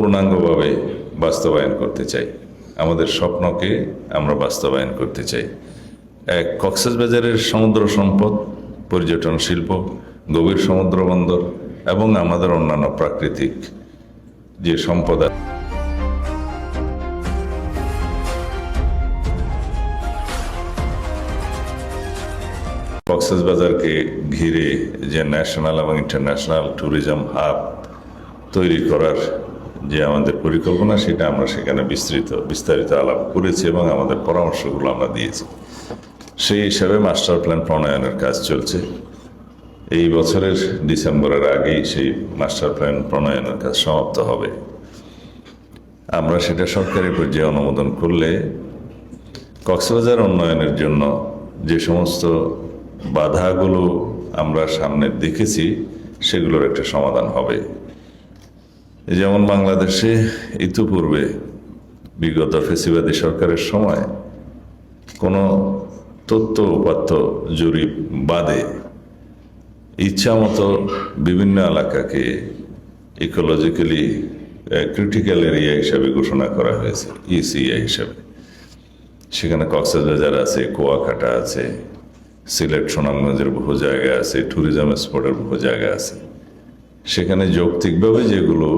পূর্ণাঙ্গভাবে বাস্তবায়ন করতে চাই। আমাদের স্বপ্নকে আমরা বাস্তবায়ন করতে চাই। এক, কক্সবাজারের সমুদ্র সম্পদ, পর্যটন শিল্প, গভীর সমুদ্র বন্দর এবং আমাদের অন্যান্য প্রাকৃতিক যে সম্পদ কক্সবাজারকে ঘিরে যে ন্যাশনাল এবং ইন্টারন্যাশনাল ট্যুরিজম হাব তৈরি করার যে আমাদের পরিকল্পনা, সেটা আমরা সেখানে বিস্তারিত আলাপ করেছি এবং আমাদের পরামর্শগুলো আমরা দিয়েছি। সেই হিসাবে মাস্টার প্ল্যান প্রণয়নের কাজ চলছে। এই বছরের ডিসেম্বরের আগেই সেই মাস্টার প্ল্যান প্রণয়নের কাজ সমাপ্ত হবে। আমরা সেটা সরকারি পর্যায়ে অনুমোদন করলে কক্সবাজার উন্নয়নের জন্য যে সমস্ত বাধাগুলো আমরা সামনে দেখেছি সেগুলোর একটা সমাধান হবে। যেমন বাংলাদেশে ইতিপূর্বে বিগত ফেসিবাদী সরকারের সময় কোনো তথ্য উপাত্ত জরিপ বাদে ইচ্ছামতো বিভিন্ন এলাকাকে ইকোলজিক্যালি ক্রিটিক্যাল এরিয়া হিসাবে ঘোষণা করা হয়েছে, ইসিআই হিসাবে। সেখানে কক্সবাজার আছে, কুয়াকাটা আছে, সিলেট সুনামগঞ্জের বহু জায়গা আছে, ট্যুরিজম স্পটের বহু জায়গা আছে। সেখানে যৌক্তিকভাবে যেগুলো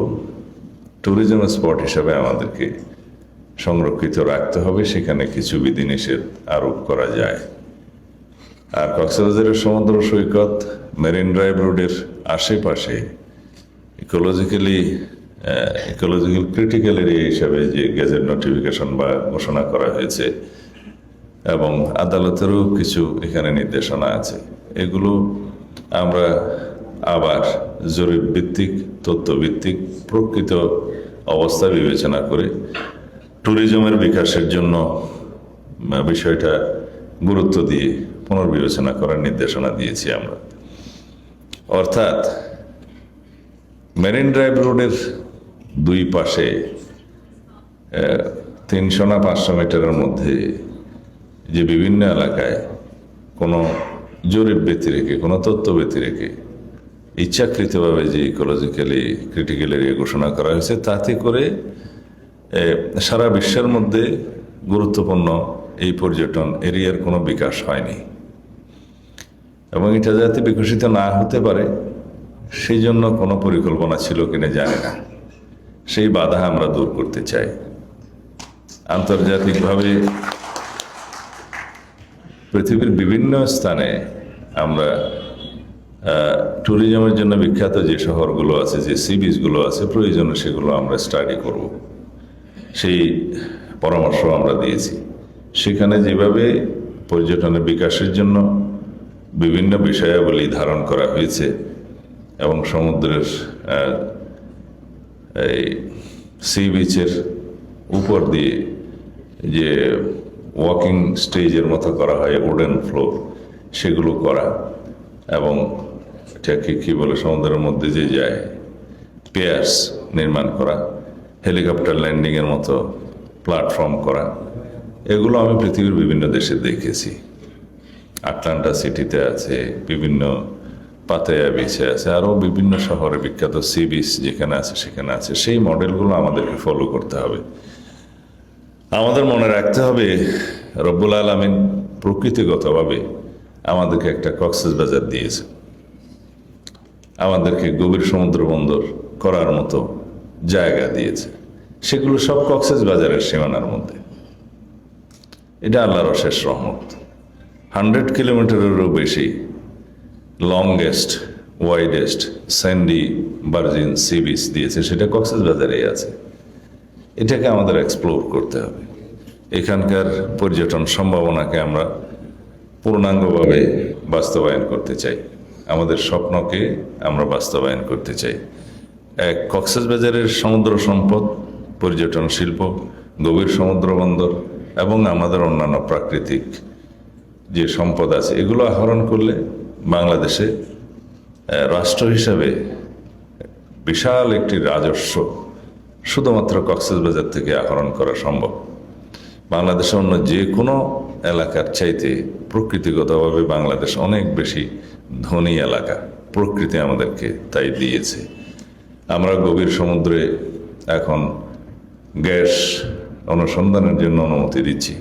ট্যুরিজম স্পট হিসাবে আমাদেরকে সংরক্ষিত রাখতে হবে, সেখানে কিছু বিধিনিষেধ আরোপ করা যায়। আর কক্সবাজারের সমুদ্র সৈকত, মেরিন ড্রাইভ রোডের আশেপাশে ইকোলজিক্যাল ক্রিটিক্যাল এরিয়া হিসাবে যে গেজেট নোটিফিকেশন বা ঘোষণা করা হয়েছে এবং আদালতেরও কিছু এখানে নির্দেশনা আছে, এগুলো আমরা আবার জরিপ ভিত্তিক, তথ্যভিত্তিক, প্রকৃত অবস্থা বিবেচনা করে ট্যুরিজমের বিকাশের জন্য বিষয়টা গুরুত্ব দিয়ে পুনর্বিবেচনা করার নির্দেশনা দিয়েছি আমরা। অর্থাৎ মেরিন ড্রাইভ রোডের দুই পাশে 300 না 500 মিটারের মধ্যে যে বিভিন্ন এলাকায় কোনো জরিপ ব্যতি রেখে, কোনো তথ্য ব্যতি রেখে ইচ্ছাকৃতভাবে যে ইকোলজিক্যালি ক্রিটিক্যাল এরিয়া ঘোষণা করা হয়েছে, তাতে করে সারা বিশ্বের মধ্যে গুরুত্বপূর্ণ এই পর্যটন এরিয়ার কোনো বিকাশ হয়নি এবং এটা যাতে বিকশিত না হতে পারে সেই জন্য কোনো পরিকল্পনা ছিল কিনা জানি না। সেই বাধা আমরা দূর করতে চাই। আন্তর্জাতিকভাবে পৃথিবীর বিভিন্ন স্থানে আমরা ট্যুরিজমের জন্য বিখ্যাত যে শহরগুলো আছে, যে সি বিচগুলো আছে, প্রয়োজনে সেগুলো আমরা স্টাডি করব, সেই পরামর্শ আমরা দিয়েছি। সেখানে যেভাবে পর্যটনের বিকাশের জন্য বিভিন্ন বিষয়াবলী ধারণ করা হয়েছে এবং সমুদ্রের এই সি বিচের উপর দিয়ে যে ওয়াকিং স্টেজের মতো করা হয়, উডেন ফ্লোর, সেগুলো করা এবং এটাকে কী বলে, সমুদ্রের মধ্যে যে যায় পিয়ার্স নির্মাণ করা, হেলিকপ্টার ল্যান্ডিংয়ের মতো প্ল্যাটফর্ম করা, এগুলো আমি পৃথিবীর বিভিন্ন দেশে দেখেছি। আটলান্টা সিটিতে আছে, বিভিন্ন পাতায়া বিচে আছে, আরও বিভিন্ন শহরে বিখ্যাত সি বিচ যেখানে আছে সেখানে আছে। সেই মডেলগুলো আমাদেরকে ফলো করতে হবে। আমাদের মনে রাখতে হবে রব্বুল আলামিন প্রকৃতিগতভাবে আমাদেরকে একটা কক্সবাজার দিয়েছে, আমাদেরকে গভীর সমুদ্র বন্দর করার মতো জায়গা দিয়েছে। সেগুলো সব কক্সবাজারের সীমানার মধ্যে। এটা আল্লাহর অশেষ রহমত। 100 কিলোমিটারেরও বেশি longest, widest, Sandy, virgin sea beach দিয়েছে, সেটা কক্সবাজারেই আছে। এটাকে আমাদের এক্সপ্লোর করতে হবে। এখানকার পর্যটন সম্ভাবনাকে আমরা পূর্ণাঙ্গভাবে বাস্তবায়ন করতে চাই। আমাদের স্বপ্নকে আমরা বাস্তবায়ন করতে চাই। এক, কক্সবাজারের সমুদ্র সম্পদ, পর্যটন শিল্প, গভীর সমুদ্র বন্দর এবং আমাদের অন্যান্য প্রাকৃতিক যে সম্পদ আছে, এগুলো আহরণ করলে বাংলাদেশে রাষ্ট্র হিসাবে বিশাল একটি রাজস্ব শুধুমাত্র কক্সবাজার থেকে আহরণ করা সম্ভব। বাংলাদেশে অন্য যে কোনো এলাকার চাইতে প্রকৃতিগতভাবে বাংলাদেশ অনেক বেশি ধনী এলাকা। প্রকৃতি আমাদেরকে তাই দিয়েছে। আমরা গভীর সমুদ্রে এখন গ্যাস অনুসন্ধানের জন্য অনুমতি দিচ্ছি।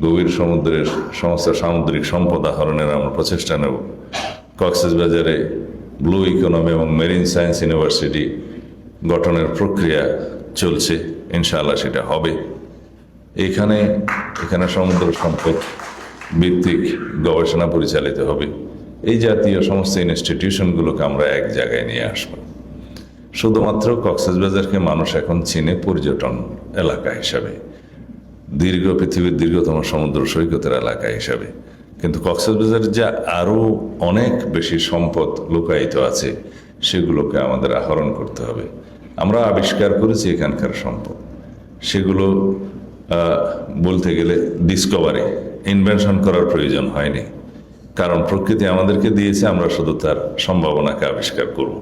গভীর সমুদ্রের সমস্ত সামুদ্রিক সম্পদ আহরণের আমরা প্রচেষ্টা নেব। কক্সবাজারে ব্লু ইকোনমি এবং মেরিন সায়েন্স ইউনিভার্সিটি গঠনের প্রক্রিয়া চলছে, ইনশাআল্লাহ সেটা হবে। এখানে সমুদ্র সম্পদ ভিত্তিক গবেষণা পরিচালিত হবে। এই জাতীয় সমস্ত ইনস্টিটিউশনগুলোকে আমরা এক জায়গায় নিয়ে আসব। শুধুমাত্র কক্সবাজারকে মানুষ এখন চিনে পর্যটন এলাকা হিসাবে, পৃথিবীর দীর্ঘতম সমুদ্র সৈকতের এলাকা হিসাবে, কিন্তু কক্সবাজার যা আরও অনেক বেশি সম্পদ লুকায়িত আছে সেগুলোকে আমাদের আহরণ করতে হবে। আমরা আবিষ্কার করেছি এখানকার সম্পদ, সেগুলো বলতে গেলে ডিসকভারি, ইনভেনশন করার প্রয়োজন হয়নি, কারণ প্রকৃতি আমাদেরকে দিয়েছে, আমরা শুধু তার সম্ভাবনাকে আবিষ্কার করব।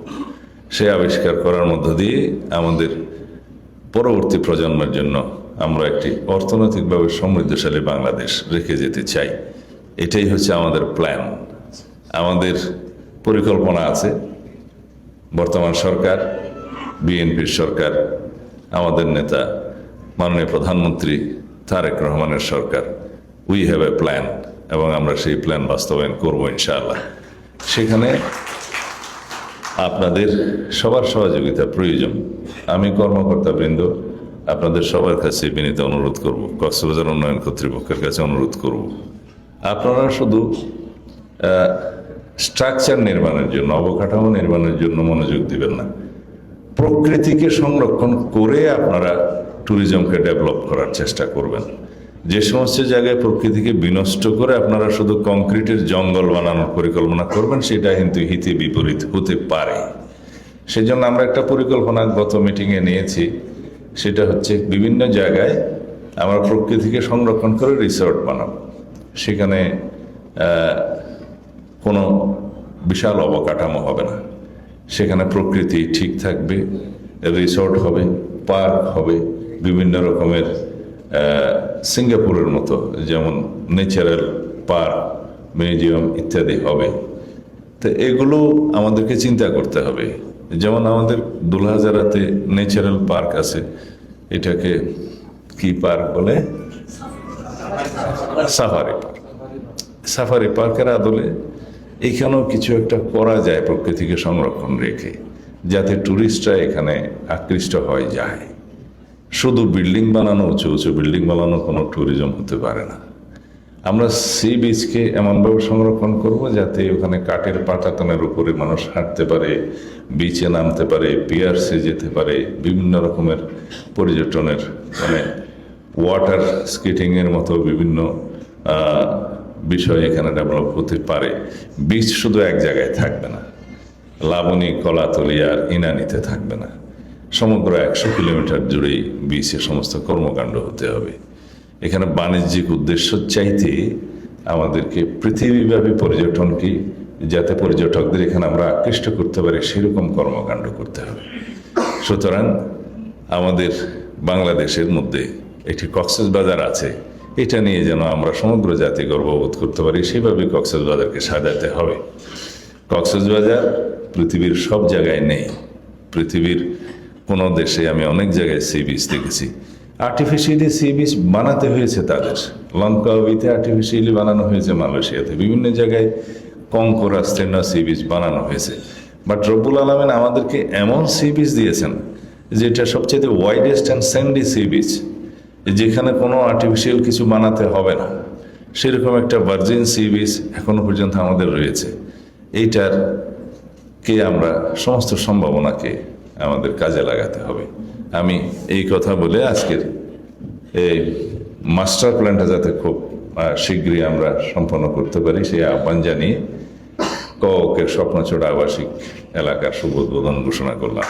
সে আবিষ্কার করার মধ্য দিয়ে আমাদের পরবর্তী প্রজন্মের জন্য আমরা একটি অর্থনৈতিকভাবে সমৃদ্ধশালী বাংলাদেশ রেখে যেতে চাই। এটাই হচ্ছে আমাদের প্ল্যান, আমাদের পরিকল্পনা আছে। বর্তমান সরকার, বিএনপির সরকার, আমাদের নেতা মাননীয় প্রধানমন্ত্রী তারেক রহমানের সরকার, উই হ্যাভ এ প্ল্যান, এবং আমরা সেই প্ল্যান বাস্তবায়ন করবো ইনশাআল্লাহ। সেখানে আপনাদের সবার সহযোগিতা প্রয়োজন। আমি কর্মকর্তাবৃন্দ আপনাদের সবার কাছে বিনীত অনুরোধ করব, কক্সবাজার উন্নয়ন কর্তৃপক্ষের কাছে অনুরোধ করব, আপনারা শুধু স্ট্রাকচার নির্মাণের জন্য, অবকাঠামো নির্মাণের জন্য মনোযোগ দিবেন না। প্রকৃতিকে সংরক্ষণ করে আপনারা ট্যুরিজমকে ডেভেলপ করার চেষ্টা করবেন। যে সমস্ত জায়গায় প্রকৃতিকে বিনষ্ট করে আপনারা শুধু কংক্রিটের জঙ্গল বানানোর পরিকল্পনা করবেন, সেটা কিন্তু হিতে বিপরীত হতে পারে। সেজন্য আমরা একটা পরিকল্পনা গত মিটিংয়ে নিয়েছি, সেটা হচ্ছে বিভিন্ন জায়গায় আমরা প্রকৃতিকে সংরক্ষণ করে রিসোর্ট বানাবো। সেখানে কোনো বিশাল অবকাঠামো হবে না, সেখানে প্রকৃতি ঠিক থাকবে, রিসোর্ট হবে, পার্ক হবে, বিভিন্ন রকমের সিঙ্গাপুরের মতো যেমন ন্যাচারাল পার্ক, মিউজিয়াম ইত্যাদি হবে। তো এগুলো আমাদেরকে চিন্তা করতে হবে। যেমন আমাদের দুলহাজারাতে ন্যাচারাল পার্ক আছে, এটাকে কি পার্ক বলে? Safari park. সাফারি পার্কের আদলে এখানেও কিছু একটা করা যায় প্রকৃতিকে সংরক্ষণ রেখে, যাতে টুরিস্টরা এখানে আকৃষ্ট হয়ে যায়। শুধু বিল্ডিং বানানো, উঁচু উঁচু বিল্ডিং বানানো কোনো ট্যুরিজম হতে পারে না। আমরা সি বিচকে এমনভাবে সংরক্ষণ করব যাতে ওখানে কাঠের পাটাতনের উপরে মানুষ হাঁটতে পারে, বিচে নামতে পারে, পিয়ার্সে যেতে পারে, বিভিন্ন রকমের পর্যটনের ওয়াটার স্কেটিংয়ের মতো বিভিন্ন বিষয় এখানে ডেভেলপ হতে পারে। বিচ শুধু এক জায়গায় থাকবে না, লাবণী, কলাতলি আর ইনানিতে থাকবে না, সমগ্র 100 কিলোমিটার জুড়েই বিচে সমস্ত কর্মকাণ্ড হতে হবে। এখানে বাণিজ্যিক উদ্দেশ্য চাইতে আমাদেরকে পৃথিবীব্যাপী পর্যটনকে, যাতে পর্যটকদের এখানে আমরা আকৃষ্ট করতে পারি, সেরকম কর্মকাণ্ড করতে হবে। সুতরাং আমাদের বাংলাদেশের মধ্যে একটি কক্সবাজার আছে, এটা নিয়ে যেন আমরা সমগ্র জাতি গর্ববোধ করতে পারি, সেভাবে কক্সবাজারকে সাজাতে হবে। কক্সবাজার পৃথিবীর সব জায়গায় নেই। পৃথিবীর কোনো দেশে আমি অনেক জায়গায় সি বিচ দেখেছি, আর্টিফিশিয়ালি সি বিচ বানাতে হয়েছে তাদের। লঙ্কাউইতে আর্টিফিশিয়ালি বানানো হয়েছে, মালয়েশিয়াতে বিভিন্ন জায়গায় কঙ্করাস্তীর্ণ সি বিচ বানানো হয়েছে। বাট রব্বুল আলমিন আমাদেরকে এমন সি বিচ দিয়েছেন যেটা সবচেয়ে widest and Sandy sea beach, যেখানে কোনো আর্টিফিশিয়াল কিছু বানাতে হবে না। সেরকম একটা ভার্জিন সি বিচ এখনো পর্যন্ত আমাদের রয়েছে। এইটার কে আমরা সমস্ত সম্ভাবনাকে আমাদের কাজে লাগাতে হবে। আমি এই কথা বলে আজকের এই মাস্টার প্ল্যানটা যাতে খুব শীঘ্রই আমরা সম্পন্ন করতে পারি, সেই আহ্বান জানিয়ে ককের স্বপ্নচূড়া আবাসিক এলাকার শুভ উদ্বোধন ঘোষণা করলাম।